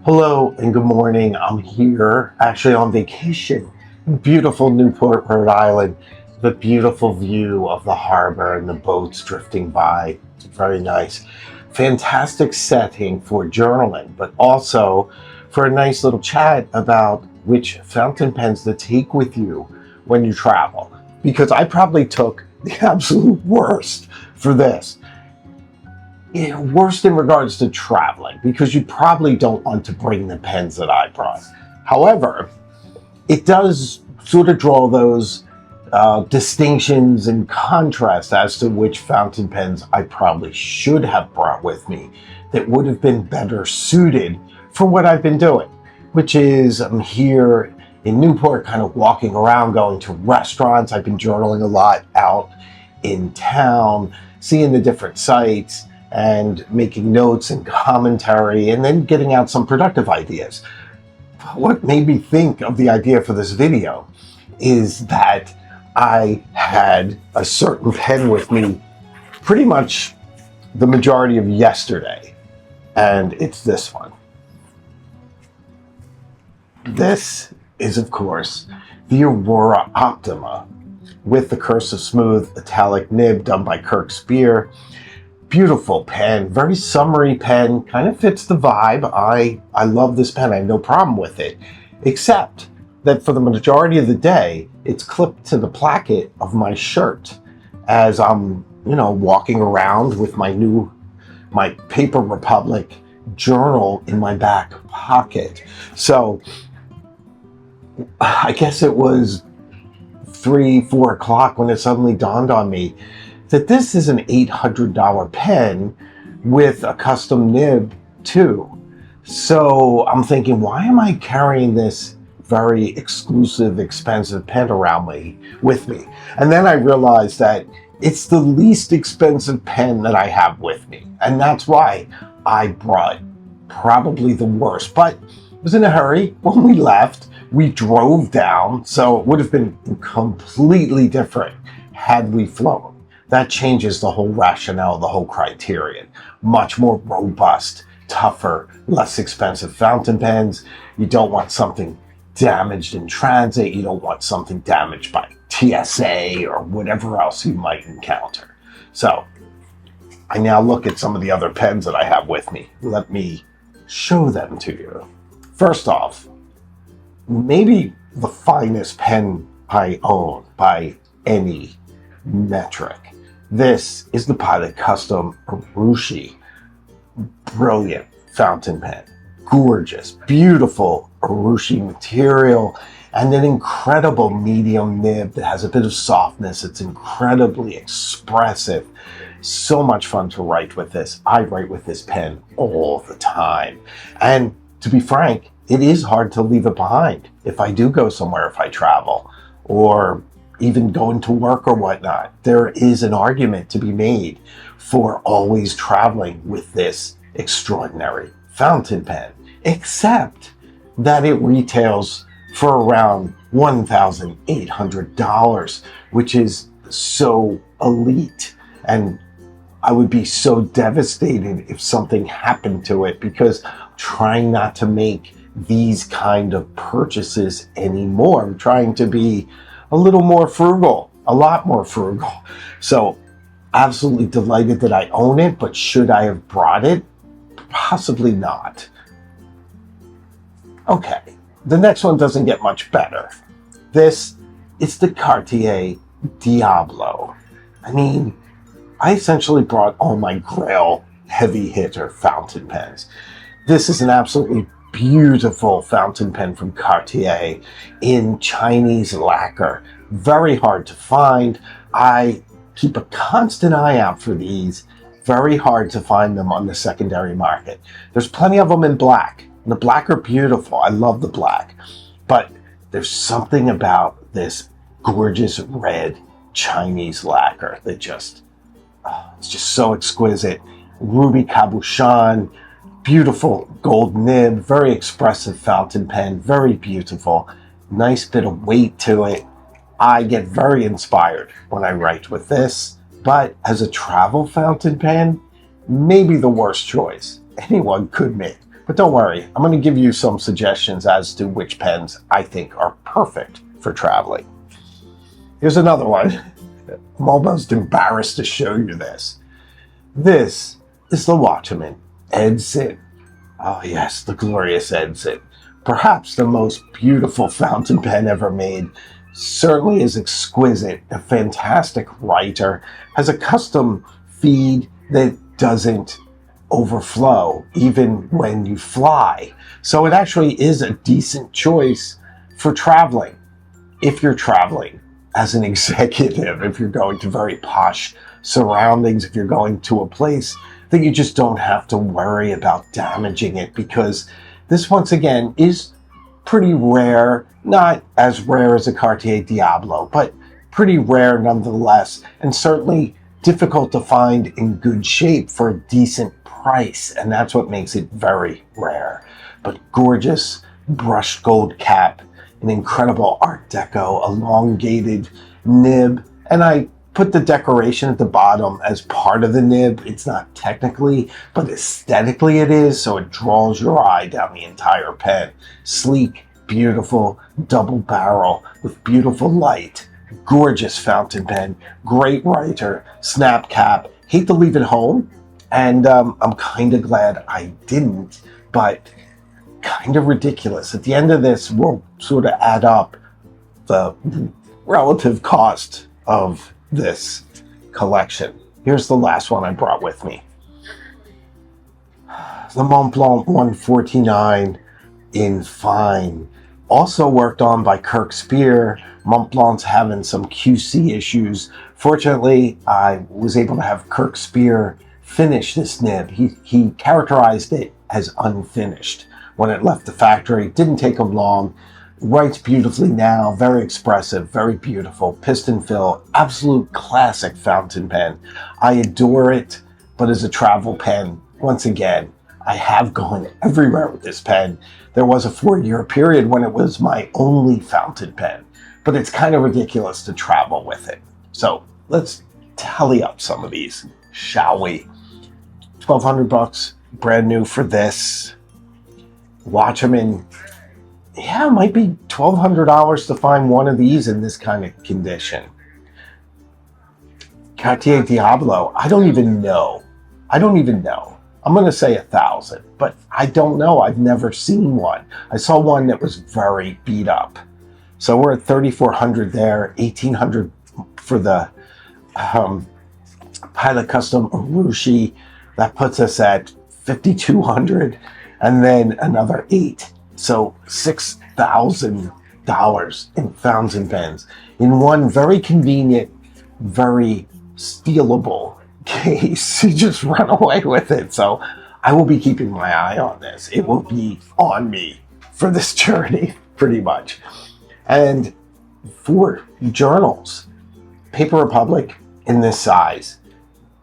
Hello and good morning. I'm here actually on vacation in beautiful Newport, Rhode Island. The beautiful view of the harbor and the boats drifting by. It's very nice. Fantastic setting for journaling, but also for a nice little chat about which fountain pens to take with you when you travel. Because I probably took the absolute worst for this. Worst in regards to traveling, because you probably don't want to bring the pens that I brought. However, it does sort of draw those distinctions and contrast as to which fountain pens I probably should have brought with me that would have been better suited for what I've been doing, which is I'm here in Newport kind of walking around, going to restaurants. I've been journaling a lot out in town, seeing the different sites, and making notes and commentary, and then getting out some productive ideas. What made me think of the idea for this video is that I had a certain pen with me pretty much the majority of yesterday, and it's this one. This is, of course, the Aurora Optima with the Cursive Smooth Italic nib done by Kirk Spear. Beautiful pen, very summery pen, kind of fits the vibe. I love this pen. I have no problem with it, except that for the majority of the day, it's clipped to the placket of my shirt as I'm, walking around with my Paper Republic journal in my back pocket. So I guess it was 3-4 o'clock when it suddenly dawned on me that this is an $800 pen with a custom nib too. So I'm thinking, why am I carrying this very exclusive, expensive pen around with me? And then I realized that it's the least expensive pen that I have with me. And that's why I brought probably the worst. But I was in a hurry when we left. We drove down, so it would have been completely different had we flown. That changes the whole rationale, the whole criterion. Much more robust, tougher, less expensive fountain pens. You don't want something damaged in transit. You don't want something damaged by TSA or whatever else you might encounter. So I now look at some of the other pens that I have with me. Let me show them to you. First off, maybe the finest pen I own by any metric. This is the Pilot Custom Urushi. Brilliant fountain pen. Gorgeous, beautiful Urushi material, and an incredible medium nib that has a bit of softness. It's incredibly expressive. So much fun to write with this. I write with this pen all the time. And to be frank, it is hard to leave it behind if I do go somewhere, if I travel, or even going to work or whatnot. There is an argument to be made for always traveling with this extraordinary fountain pen, except that it retails for around $1,800, which is so elite. And I would be so devastated if something happened to it, because I'm trying not to make these kind of purchases anymore. I'm trying to be a little more frugal, a lot more frugal. So absolutely delighted that I own it, but should I have brought it? Possibly not. Okay, the next one doesn't get much better. This is the Cartier Diablo. I mean, I essentially brought all my Grail heavy hitter fountain pens. This is an absolutely beautiful fountain pen from Cartier in Chinese lacquer. Very hard to find. I keep a constant eye out for these. Very hard to find them on the secondary market. There's plenty of them in black. The black are beautiful. I love the black. But there's something about this gorgeous red Chinese lacquer that it's just so exquisite. Ruby cabochon, beautiful gold nib, very expressive fountain pen, very beautiful, nice bit of weight to it. I get very inspired when I write with this, but as a travel fountain pen, maybe the worst choice anyone could make But don't worry, I'm going to give you some suggestions as to which pens I think are perfect for traveling. Here's another one. I'm almost embarrassed to show you this. This is the Watchman Edson. Oh yes, the glorious Edson. Perhaps the most beautiful fountain pen ever made. Certainly is exquisite, a fantastic writer, has a custom feed that doesn't overflow even when you fly. So it actually is a decent choice for traveling. If you're traveling as an executive, if you're going to very posh surroundings, if you're going to a place that you just don't have to worry about damaging it, because this, once again, is pretty rare, not as rare as a Cartier Diablo, but pretty rare nonetheless, and certainly difficult to find in good shape for a decent price, and that's what makes it very rare. But gorgeous brushed gold cap, an incredible Art Deco elongated nib, and I put the decoration at the bottom as part of the nib. It's not technically, but aesthetically it is, so it draws your eye down the entire pen. Sleek, beautiful, double barrel with beautiful light. Gorgeous fountain pen, great writer, snap cap. Hate to leave it home, and I'm kind of glad I didn't, but kind of ridiculous. At the end of this, we'll sort of add up the relative cost of this collection. Here's the last one I brought with me. The Montblanc 149 in fine. Also worked on by Kirk Spear. Montblanc's having some QC issues. Fortunately, I was able to have Kirk Spear finish this nib. He characterized it as unfinished when it left the factory. Didn't take him long. Writes beautifully now, very expressive, very beautiful, piston fill, absolute classic fountain pen. I adore it, but as a travel pen, once again, I have gone everywhere with this pen. There was a 4-year period when it was my only fountain pen, but it's kind of ridiculous to travel with it. So let's tally up some of these, shall we? $1,200, brand new for this. Watchman. Yeah, it might be $1,200 to find one of these in this kind of condition. Cartier Diablo, I don't even know. I'm going to say 1,000, but I don't know. I've never seen one. I saw one that was very beat up. So we're at 3,400 there, 1,800 for the Pilot Custom Urushi. That puts us at 5,200, and then another 8. So $6,000 in fountain pens in one very convenient, very stealable case. You just run away with it. So I will be keeping my eye on this. It will be on me for this journey, pretty much. And for journals, Paper Republic in this size,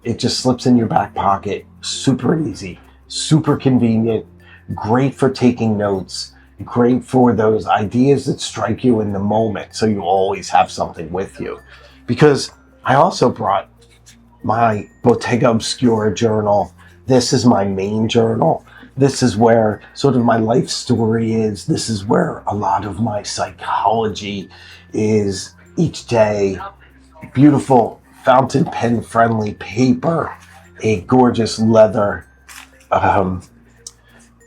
it just slips in your back pocket. Super easy, super convenient. Great for taking notes, great for those ideas that strike you in the moment, so you always have something with you. Because I also brought my Bottega Obscura journal. This is my main journal. This is where sort of my life story is. This is where a lot of my psychology is each day. Beautiful fountain pen friendly paper, a gorgeous leather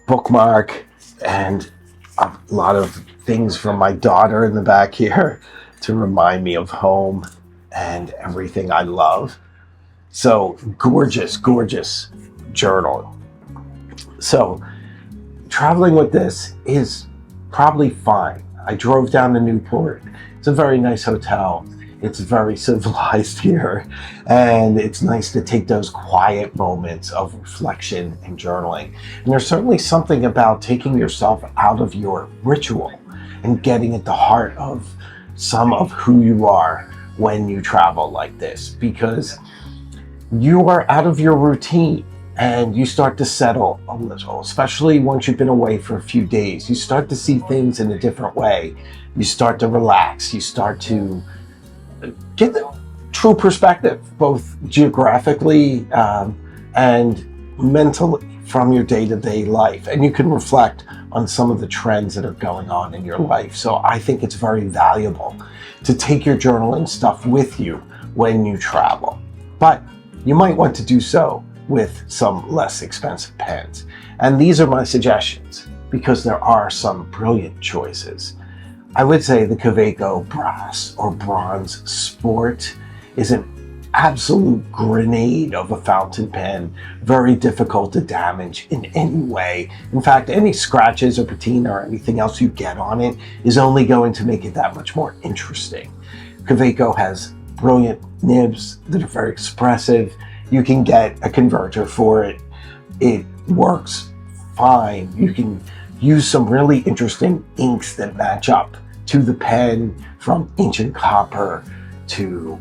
bookmark, and a lot of things from my daughter in the back here to remind me of home and everything I love. So gorgeous, gorgeous journal. So traveling with this is probably fine. I drove down to Newport. It's a very nice hotel. It's very civilized here, and it's nice to take those quiet moments of reflection and journaling. And there's certainly something about taking yourself out of your ritual and getting at the heart of some of who you are when you travel like this, because you are out of your routine and you start to settle a little, especially once you've been away for a few days. You start to see things in a different way. You start to relax. You start to get the true perspective, both geographically and mentally, from your day-to-day life, and you can reflect on some of the trends that are going on in your life. So I think it's very valuable to take your journaling stuff with you when you travel. But you might want to do so with some less expensive pens. And these are my suggestions because there are some brilliant choices. I would say the Kaweco Brass or Bronze Sport is an absolute grenade of a fountain pen, very difficult to damage in any way. In fact, any scratches or patina or anything else you get on it is only going to make it that much more interesting. Kaweco has brilliant nibs that are very expressive. You can get a converter for it. It works fine. You can use some really interesting inks that match up to the pen, from ancient copper to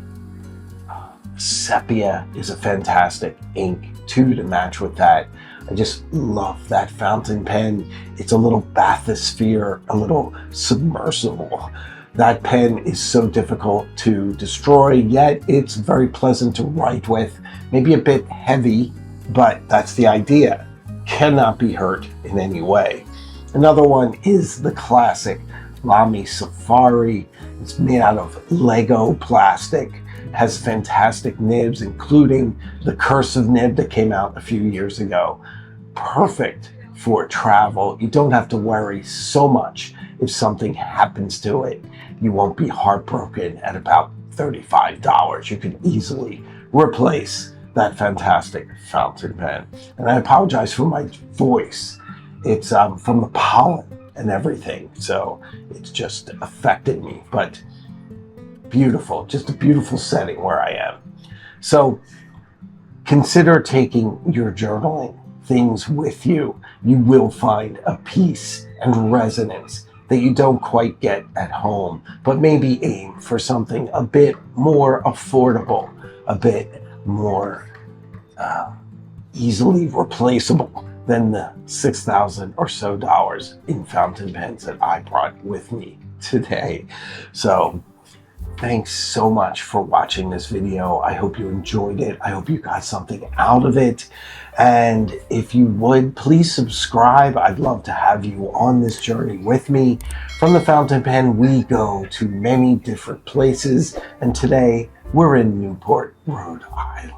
sepia is a fantastic ink too to match with that. I just love that fountain pen. It's a little bathysphere, a little submersible. That pen is so difficult to destroy, yet it's very pleasant to write with. Maybe a bit heavy, but that's the idea. Cannot be hurt in any way. Another one is the classic Lamy Safari. It's made out of Lego plastic, has fantastic nibs, including the cursive nib that came out a few years ago. Perfect for travel. You don't have to worry so much if something happens to it. You won't be heartbroken at about $35. You can easily replace that fantastic fountain pen. And I apologize for my voice. It's from the pollen and everything, so it's just affected me, but beautiful, just a beautiful setting where I am. So consider taking your journaling things with you. You will find a peace and resonance that you don't quite get at home, but maybe aim for something a bit more affordable, a bit more easily replaceable than the $6,000 or so in fountain pens that I brought with me today. So thanks so much for watching this video. I hope you enjoyed it. I hope you got something out of it. And if you would, please subscribe. I'd love to have you on this journey with me. From the fountain pen, we go to many different places. And today we're in Newport, Rhode Island.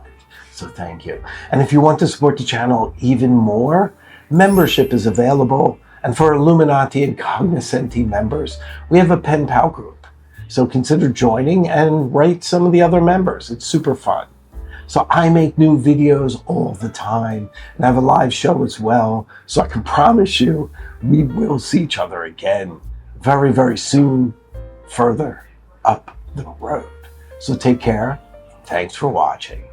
So thank you. And if you want to support the channel even more, membership is available. And for Illuminati and Cognoscenti members, we have a pen pal group. So consider joining and rate some of the other members. It's super fun. So I make new videos all the time and I have a live show as well. So I can promise you we will see each other again very, very soon, further up the road. So take care. Thanks for watching.